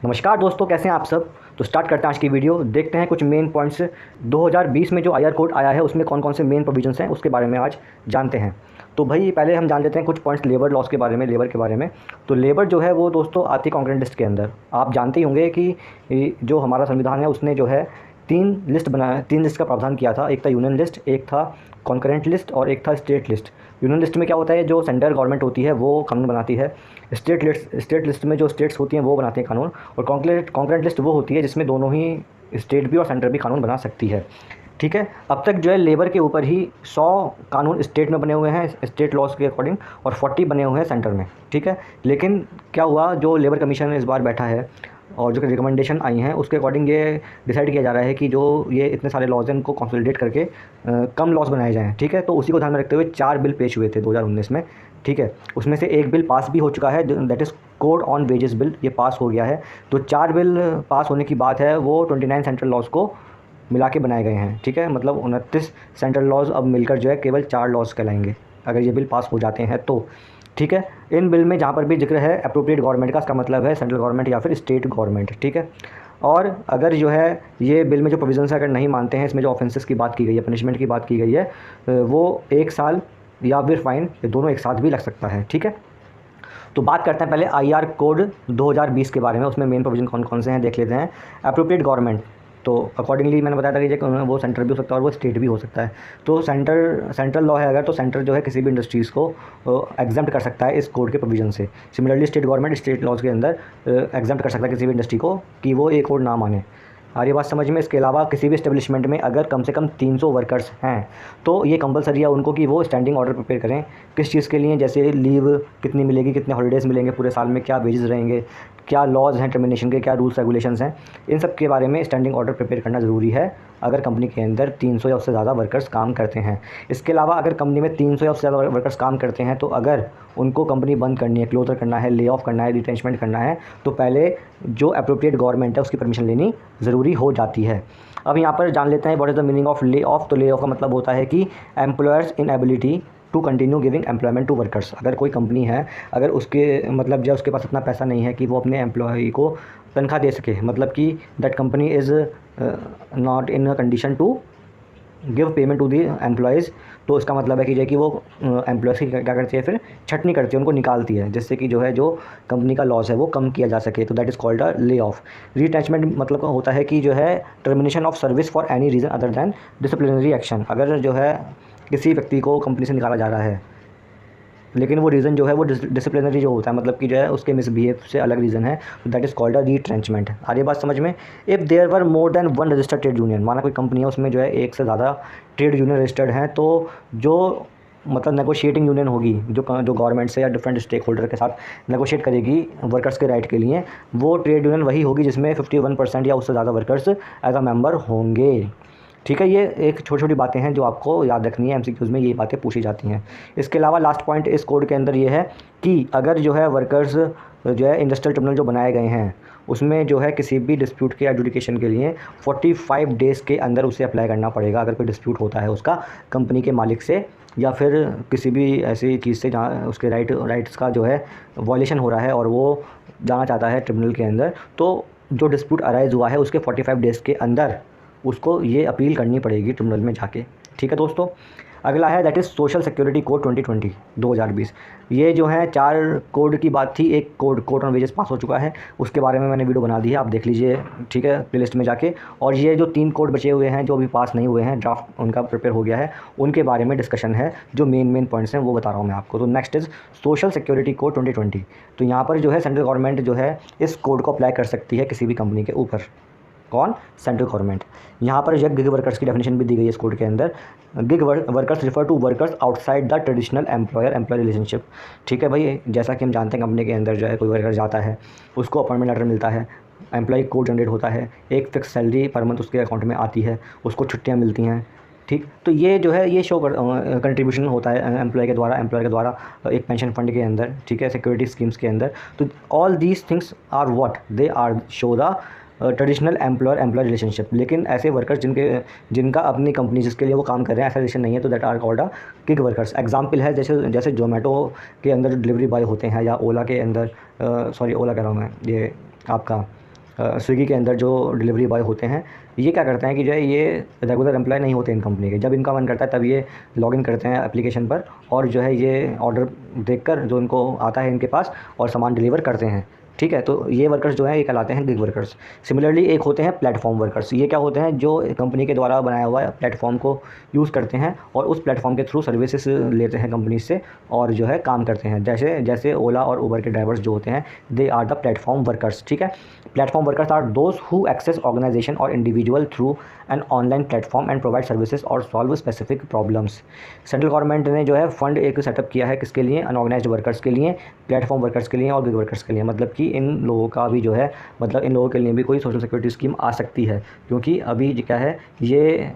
नमस्कार दोस्तों, कैसे हैं आप सब। तो स्टार्ट करते हैं आज की वीडियो। देखते हैं कुछ मेन पॉइंट्स 2020 में जो आईआर कोड आया है उसमें कौन कौन से मेन प्रोविजंस हैं उसके बारे में आज जानते हैं। तो भाई पहले हम जान लेते हैं कुछ पॉइंट्स लेबर लॉस के बारे में, लेबर के बारे में। तो लेबर जो है वो दोस्तों आती है कॉन्करेंट लिस्ट के अंदर। आप जानते ही होंगे कि जो हमारा संविधान है उसने जो है तीन लिस्ट का प्रावधान किया था। एक था यूनियन लिस्ट, एक था कॉन्करेंट लिस्ट और एक था स्टेट लिस्ट। यूनियन लिस्ट में क्या होता है, जो सेंट्रल गवर्नमेंट होती है वो कानून बनाती है। स्टेट लिस्ट में जो स्टेट्स होती हैं वो बनाते हैं कानून। और कॉन्करेंट लिस्ट वो होती है जिसमें दोनों ही स्टेट भी और सेंटर भी कानून बना सकती है। ठीक है, अब तक जो है लेबर के ऊपर ही 100 कानून स्टेट में बने हुए हैं स्टेट लॉज के अकॉर्डिंग, और 40 बने हुए हैं सेंटर में। ठीक है, लेकिन क्या हुआ, जो लेबर कमीशन इस बार बैठा है और जो रिकमेंडेशन आई हैं उसके अकॉर्डिंग ये डिसाइड किया जा रहा है कि जो ये इतने सारे लॉज हैं इनको कंसोलिडेट करके कम लॉज बनाए जाएँ। ठीक है, तो उसी को ध्यान में रखते हुए 4 बिल पेश हुए थे 2019 में। ठीक है, उसमें से एक बिल पास भी हो चुका है, that is code on wages bill, ये पास हो गया है। तो 4 बिल पास होने की बात है, वो 29 सेंट्रल लॉज को मिला के बनाए गए हैं। ठीक है, मतलब 29 सेंट्रल लॉज अब मिलकर जो है केवल 4 लॉज कहलाएंगे अगर ये बिल पास हो जाते हैं तो। ठीक है, इन बिल में जहाँ पर भी जिक्र है अप्रोप्रिएट गवर्नमेंट का, इसका मतलब है सेंट्रल गवर्नमेंट या फिर स्टेट गवर्नमेंट। ठीक है, और अगर जो है ये बिल में जो प्रोविजंस है अगर नहीं मानते हैं, इसमें जो ऑफेंसेस की बात की गई है, पनिशमेंट की बात की गई है, वो 1 साल या फिर फाइन, ये दोनों एक साथ भी लग सकता है। ठीक है, तो बात करते हैं पहले आईआर कोड 2020 के बारे में। उसमें मेन प्रोविजन कौन कौन से हैं देख लेते हैं। अप्रोप्रिएट गवर्नमेंट, तो अकॉर्डिंगली मैंने बताया था कि वो सेंटर भी हो सकता है और वो स्टेट भी हो सकता है। तो सेंट्रल लॉ है अगर, तो सेंटर जो है किसी भी इंडस्ट्रीज़ को एग्जम्प्ट कर सकता है इस कोड के प्रोविजन से। Similarly state government state laws के अंदर एग्जम्प्ट कर सकता है किसी भी इंडस्ट्री को कि वो एक कोड ना माने। और ये बात समझ में। इसके अलावा किसी भी एस्टेब्लिशमेंट में अगर कम से कम 300 वर्कर्स हैं तो ये कंपलसरी है उनको कि वो स्टैंडिंग ऑर्डर प्रिपेयर करें। किस चीज़ के लिए, जैसे लीव कितनी मिलेगी, कितने हॉलीडेज़ मिलेंगे पूरे साल में, क्या वेजेस रहेंगे, क्या लॉज हैं टर्मिनेशन के, क्या रूल्स रेगुलेशंस हैं, इन सब के बारे में स्टैंडिंग ऑर्डर प्रिपेयर करना ज़रूरी है अगर कंपनी के अंदर 300 या उससे ज़्यादा वर्कर्स काम करते हैं। इसके अलावा अगर कंपनी में 300 या उससे ज़्यादा वर्कर्स काम करते हैं तो अगर उनको कंपनी बंद करनी है, क्लोजर करना है, ले ऑफ करना है, रिटेंचमेंट करना है, तो पहले जो अप्रोप्रिएट गवर्नमेंट है उसकी परमिशन लेनी ज़रूरी हो जाती है। अब यहाँ पर जान लेते हैं what is the meaning of lay off. तो ले ऑफ का मतलब होता है कि employers inability to continue giving employment to workers. अगर कोई कंपनी है, अगर उसके मतलब जब उसके पास इतना पैसा नहीं है कि वो अपने एम्प्लॉय को तनख्वाह दे सके, मतलब कि that company is not in a condition to give payment to the employees, तो इसका मतलब है कि जो है कि वो एम्प्लॉयज़ की क्या करती है, फिर छटनी करती है, उनको निकालती है, जिससे कि जो है जो कंपनी का लॉस है वो कम किया जा सके। तो that is called a lay off. रिटैचमेंट मतलब होता है कि जो है termination of service for any reason other than disciplinary action. अगर जो है किसी व्यक्ति को कंपनी से निकाला जा रहा है लेकिन वो रीज़न जो है वो डिसिप्लिनरी जो होता है, मतलब कि जो है उसके मिसबिहेव से अलग रीज़न है, तो that is called a retrenchment. आ रही बात समझ में। If there were more than one registered trade union, माना कोई कंपनी है उसमें जो है एक से ज़्यादा ट्रेड यूनियन रजिस्टर्ड हैं, तो जो मतलब नेगोशिएटिंग यूनियन होगी जो गवर्नमेंट से या डिफरेंट स्टेक होल्डर के साथ नेगोशिएट करेगी वर्कर्स के राइट के लिए, वो ट्रेड यूनियन वही होगी जिसमें 51% या उससे ज़्यादा वर्कर्स एज अ मेंबर होंगे। ठीक है, ये एक छोटी छोटी बातें हैं जो आपको याद रखनी है, एमसीक्यूज़ में ये बातें पूछी जाती हैं। इसके अलावा लास्ट पॉइंट इस कोड के अंदर ये है कि अगर जो है वर्कर्स जो है इंडस्ट्रियल ट्रिब्यूनल जो बनाए गए हैं उसमें जो है किसी भी डिस्प्यूट के एडजुडिकेशन के लिए 45 डेज़ के अंदर उसे अप्लाई करना पड़ेगा। अगर कोई डिस्प्यूट होता है उसका कंपनी के मालिक से या फिर किसी भी ऐसी चीज़ से जहाँ उसके राइट्स का जो है वॉयलेशन हो रहा है और वो जाना चाहता है ट्रिब्यूनल के अंदर, तो जो डिस्प्यूट अराइज़ हुआ है उसके 45 डेज़ के अंदर उसको ये अपील करनी पड़ेगी ट्रिब्यूनल में जाके। ठीक है दोस्तों, अगला है that is social security code 2020। ये जो है 4 कोड की बात थी। एक कोड ऑन वेजेस पास हो चुका है, उसके बारे में मैंने वीडियो बना दी है, आप देख लीजिए। ठीक है, प्लेलिस्ट में जाके। और ये जो 3 कोड बचे हुए हैं जो अभी पास नहीं हुए हैं, ड्राफ्ट उनका प्रिपेयर हो गया है, उनके बारे में डिस्कशन है। जो मेन पॉइंट्स हैं वो बता रहा हूँ मैं आपको। तो next is social security code 2020। तो यहाँ पर जो है सेंट्रल गवर्नमेंट जो है इस कोड को अप्लाई कर सकती है किसी भी कंपनी के ऊपर। कौन? Central government. यहाँ पर गिग वर्कर्स की डेफिनेशन भी दी गई है इस कोड के अंदर। Gig workers refer to workers outside the traditional employer employee relationship. ठीक है भाई, जैसा कि हम जानते हैं कंपनी के अंदर जो है कोई वर्कर जाता है, उसको अपॉइंटमेंट लेटर मिलता है, एम्प्लॉय कोड जनरेट होता है, एक फिक्स सैलरी पर मंथ उसके अकाउंट में आती है, उसको छुट्टियाँ मिलती हैं। ठीक, तो ये जो है ये शो कंट्रीब्यूशन होता है एम्प्लॉयर के द्वारा एक पेंशन फंड के अंदर। ठीक है, सिक्योरिटी स्कीम्स के अंदर। तो all these things are what they are show the traditional employer employee relationship. लेकिन ऐसे वर्कर्स जिनका अपनी कंपनी जिसके लिए वो काम कर रहे हैं ऐसा रिलेशन नहीं है, तो that are called a gig workers. Example है जैसे जोमेटो के अंदर जो डिलीवरी बॉय होते हैं, या ओला के अंदर ओला कह रहा हूँ मैं, ये आपका स्विगी के अंदर जो डिलीवरी बॉय होते हैं, ये क्या करते हैं कि जो है ये रेगुलर एम्प्लॉय नहीं होते इन कंपनी के। जब इनका मन करता है तब ये लॉगिन करते हैं एप्लीकेशन पर और जो है ये ऑर्डर देखकर जो इनको आता है इनके पास और सामान डिलीवर करते हैं। ठीक है, तो ये वर्कर्स जो हैं ये कहलाते हैं गिग वर्कर्स। सिमिलरली एक होते हैं प्लेटफॉर्म वर्कर्स। ये क्या होते हैं, जो कंपनी के द्वारा बनाया हुआ प्लेटफॉर्म को यूज़ करते हैं और उस प्लेटफॉर्म के थ्रू सर्विसेज लेते हैं कंपनी से और जो है काम करते हैं। जैसे जैसे ओला और उबर के ड्राइवर्स जो होते हैं, they are the platform workers. ठीक है, platform workers are those who access organisation or individual through an online platform and provide services or solve specific problems. Central government ने जो है फंड एक सेटअप किया है किसके लिए, अनऑर्गेनाइज्ड वर्कर्स के लिए, प्लेटफॉर्म वर्कर्स के लिए और गिग वर्कर्स के लिए। मतलब कि इन लोगों का भी जो है, मतलब इन लोगों के लिए भी कोई सोशल सिक्योरिटी स्कीम आ सकती है, क्योंकि अभी क्या है, ये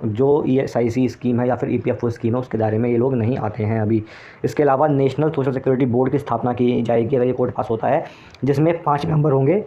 जो ESIC स्कीम है या फिर EPFO स्कीम है उसके दायरे में ये लोग नहीं आते हैं अभी। इसके अलावा नेशनल सोशल सिक्योरिटी बोर्ड की स्थापना की जाएगी अगर ये कोड पास होता है, जिसमें 5 मेंबर होंगे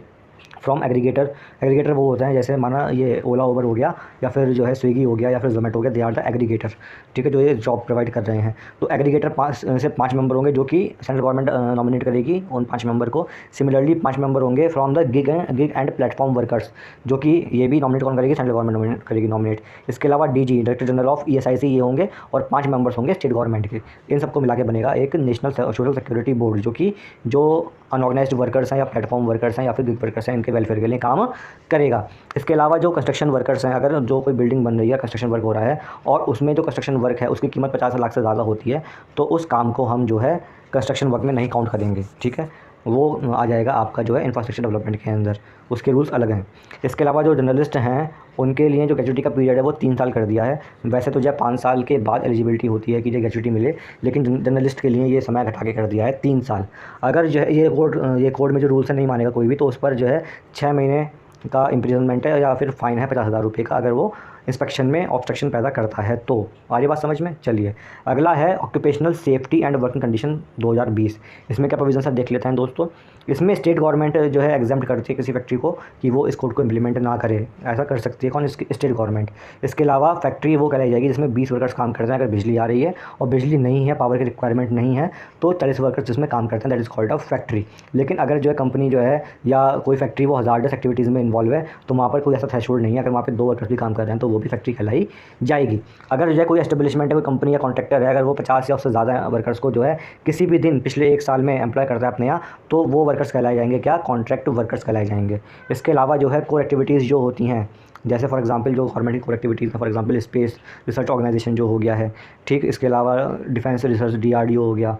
फ्रॉम एग्रीगेटर। एग्रीगेटर वो होता है जैसे माना ये ओला उबर हो गया या फिर जो है स्विगी हो गया या फिर जोमेटो हो गया, दे आर द एग्रीगेटर। ठीक है, जो ये जॉब प्रोवाइड कर रहे हैं। तो एग्रीगेटर 5 मेंबर होंगे जो कि सेंट्रल गवर्नमेंट नॉमिनेट करेगी उन 5 मेंबर को। सिमिलरली 5 मेंबर होंगे from the gig and platform workers, जो कि ये भी नॉमिनेट कौन करेगी, सेंट्रल गवर्नमेंट करेगी नॉमिनेट। इसके अलावा DG director general of ESIC ये होंगे और 5 मेंबर्स होंगे स्टेट गवर्नमेंट के। इन सबको मिला के बनेगा एक नेशनल सोशल सिक्योरिटी बोर्ड, जो कि जो अनऑर्गेनाइज्ड वर्कर्स हैं या प्लेटफॉर्म वर्कर्स हैं या फिर गिग वर्कर्स हैं, इनके वेलफेयर के लिए काम करेगा। इसके अलावा जो कंस्ट्रक्शन वर्कर्स हैं, अगर जो कोई बिल्डिंग बन रही है, कंस्ट्रक्शन वर्क हो रहा है और उसमें जो कंस्ट्रक्शन वर्क है उसकी कीमत 50 लाख से ज़्यादा होती है, तो उस काम को हम जो है कंस्ट्रक्शन वर्क में नहीं काउंट करेंगे। ठीक है, वो आ जाएगा आपका जो है इंफ्रास्ट्रक्चर डेवलपमेंट के अंदर, उसके रूल्स अलग हैं। इसके अलावा जो जर्नलिस्ट हैं उनके लिए जो ग्रेजुटी का पीरियड है वो 3 साल कर दिया है। वैसे तो जब 5 साल के बाद एलिजिबिलिटी होती है कि जो ग्रेजुटी मिले, लेकिन जर्नलिस्ट के लिए ये समय घटा के कर दिया है 3 साल। अगर जो है ये कोड में जो रूल्स है नहीं मानेगा कोई भी, तो उस पर जो है 6 महीने का इम्प्रिजनमेंट है या फिर फ़ाइन है 50,000 रुपये का, अगर वो इंस्पेक्शन में ऑब्स्ट्रक्शन पैदा करता है तो। आ रही बात समझ में? चलिए अगला है occupational safety and working condition 2020। इसमें क्या प्रोविजन है देख लेते हैं दोस्तों। इसमें स्टेट गवर्नमेंट जो है एग्जाम्प्ट करती है किसी फैक्ट्री को कि वो इस कोड को इम्प्लीमेंट ना करे, ऐसा कर सकती है कौन, इसकी स्टेट गवर्नमेंट। इसके अलावा फैक्ट्री वो कहलाई जाएगी जिसमें 20 वर्कर्स काम करते हैं। अगर बिजली आ रही है और बिजली नहीं है, पावर की रिक्वायरमेंट नहीं है, तो 40 वर्कर्स जिसमें काम करते हैं, that is called a factory. लेकिन अगर जो है कंपनी जो है या कोई फैक्ट्री वो हज़ार्डस एक्टिविटीज़ में इन्वॉल्व है, तो वहाँ पर कोई ऐसा थ्रेशोल्ड नहीं है। अगर वहाँ पर 2 वर्कर्स भी काम कर रहे हैं तो वो भी फैक्ट्री कहलाई जाएगी। अगर जो है कोई एस्टेब्लिशमेंट है, कोई कंपनी या कॉन्ट्रैक्टर है, अगर वो 50 या उससे ज़्यादा वर्कर्स को जो है किसी भी दिन पिछले 1 साल में एम्प्लॉय करता है अपने यहाँ, तो वो वर्कर्स कहलाए जाएंगे क्या, कॉन्ट्रैक्ट वर्कर्स कहलाए जाएंगे। इसके अलावा जो है कोर एक्टिविटीज़ जो होती हैं, जैसे फॉर एग्जांपल जो गवर्नमेंट की कोर एक्टिविटीज़ है, for example space research organisation जो हो गया है, ठीक। इसके अलावा डिफेंस रिसर्च DRDO हो गया।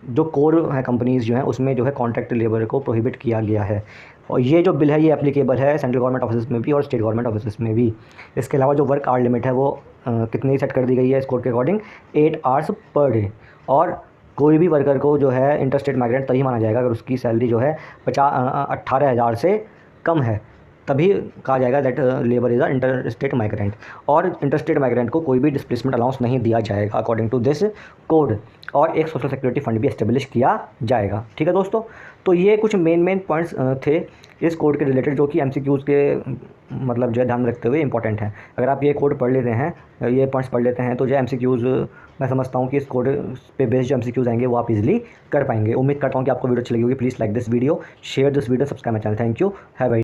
जो कोर है कंपनीज़ जो हैं उसमें जो है कॉन्ट्रैक्ट लेबर को प्रोहिबिट किया गया है। और ये जो बिल है ये एप्लीकेबल है सेंट्रल गवर्नमेंट ऑफिस में भी और स्टेट गवर्नमेंट ऑफिस में भी। इसके अलावा जो वर्क आवर लिमिट है वो कितनी सेट कर दी गई है इस कोड के अकॉर्डिंग, 8 आवर्स पर डे। और कोई भी वर्कर को जो है इंटरस्टेट माइग्रेंट तभी माना जाएगा अगर उसकी सैलरी जो है 18,000 से कम है, तभी कहा जाएगा that labour is a interstate migrant. और इंटरस्टेट माइग्रेंट को कोई भी डिस्प्लेसमेंट अलाउंस नहीं दिया जाएगा अकॉर्डिंग टू दिस कोड। और एक सोशल सिक्योरिटी फंड भी एस्टेब्लिश किया जाएगा। ठीक है दोस्तों, तो ये कुछ मेन पॉइंट्स थे इस कोड के रिलेटेड, जो कि MCQs के मतलब जो है ध्यान रखते हुए इंपॉर्टेंट हैं। अगर आप ये कोड पढ़ लेते हैं, ये पॉइंट्स पढ़ लेते हैं, तो जो MCQs मैं समझता हूँ कि इस कोड पे बेस्ड जो MCQs आएंगे वो आप इजीली कर पाएंगे। उम्मीद करता हूँ कि आपको वीडियो अच्छी लगी होगी। Please like this video, share this video, subscribe my channel. Thank you, have a